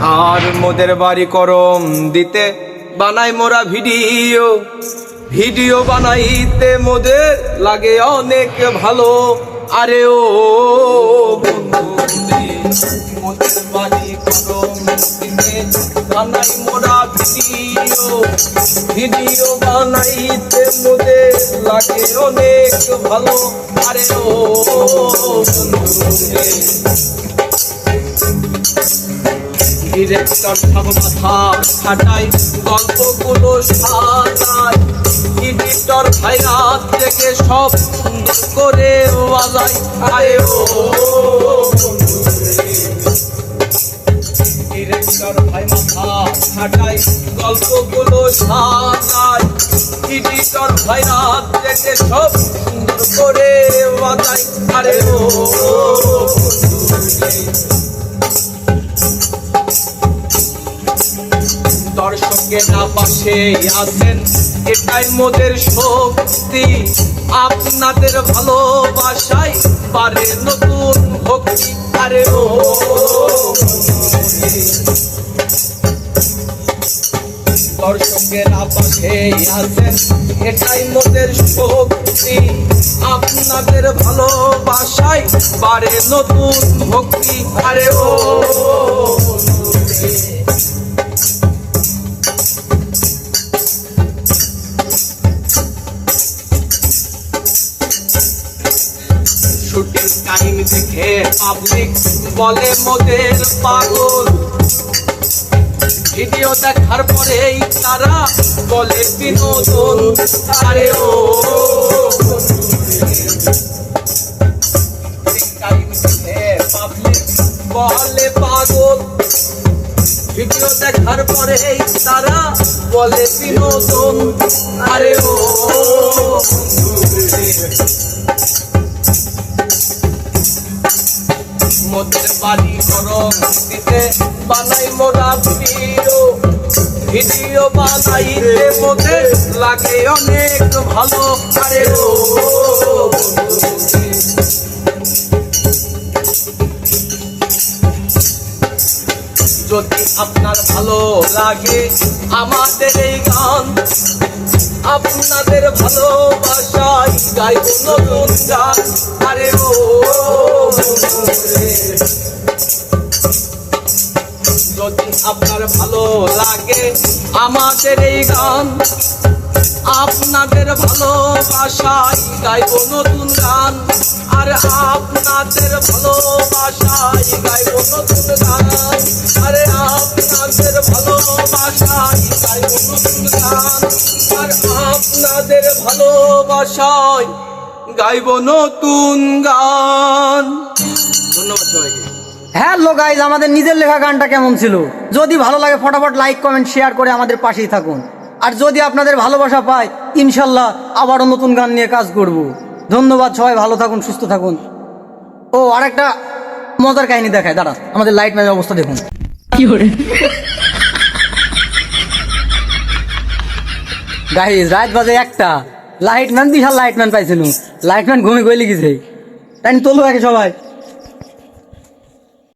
আর মোদের বাড়ি করম দিতে বানাই মোরা ভিডিও, ভিডিও বানাইতে মোদের লাগে অনেক ভালো। আরে ও মোদের বাড়ি করম দিতে বানাই মোরা ভিডিও, ভিডিও বানাইতে মোদের লাগে অনেক ভালো। আরে ও ডিরেক্টর সব মাথা খাটাই, গল্পগুলো সাজায়, এডিটর ভাইরা থেকে সব সুন্দর করে বাজায়। আরে ও ডিরেক্টর ভাই মাথা খাটাই, গল্পগুলো সাজায়, এডিটর ভাইরা থেকে সব সুন্দর করে বাজায়। আরে ও দর্শকেরা পাশে আছেন, এটাই মোদের শক্তি। আপনাদের ভালোবাসায় পারে নতুন ভক্তি। আরে ও দর্শকেরা পাশে আছেন, এটাই মোদের শক্তি। আপনাদের ভালোবাসায় পারে নতুন ভক্তি। আরে ও শুটিং টাইম দেখে পাবলিক বলে মোদের পাগল, ভিডিও দেখার পরেই তারা বলে বিনোদন। আরে ও টাইম দেখে পাবলিক বলে পাগল, ভিডিও দেখার পরেই তারা বলে বিনোদন। আরে ও মোদের বাড়ি করম দিতে বানাই মোরা ভিডিও, ভিডিও বানাইতে মোদের লাগে অনেক ভালো। আরে ও যদি আপনার ভালো লাগে আমাদের এই গান, আপনাদের ভালোবাসায় গাইব নতুন গান। আরে ও যদি আপনার ভালো লাগে আমাদের এই গান, আপনাদের ভালোবাসায় গাইব নতুন গান। আর আপনাদের ভালোবাসায় গাইব নতুন গান। আরে আপনাদের ভালোবাসায় গাইব নতুন গান। আর আপনাদের ভালোবাসায় গাইব নতুন গান। ধন্যবাদ সবাইকে। হ্যালো গাইজ, আমাদের নিজের লেখা গানটা কেমন ছিল? যদি ভালো লাগে ফটাফট লাইক কমেন্ট শেয়ার করে আমাদের পাশেই থাকুন। আর যদি আপনাদের ভালোবাসা পায়, ইনশাল্লাহ আবারও নতুন গান নিয়ে কাজ করব। ধন্যবাদ, সবাই ভালো থাকুন, সুস্থ থাকুন। ও আর একটা মজার কাহিনী দেখায়, দাঁড়া, আমাদের লাইট ম্যানের অবস্থা দেখুন। গাইজ রাত বাজে একটা, লাইটম্যান বিশাল লাইটম্যান পাইছিল, লাইটম্যান ঘুমে গইলে গেছে, তাই তোলো একে সবাই।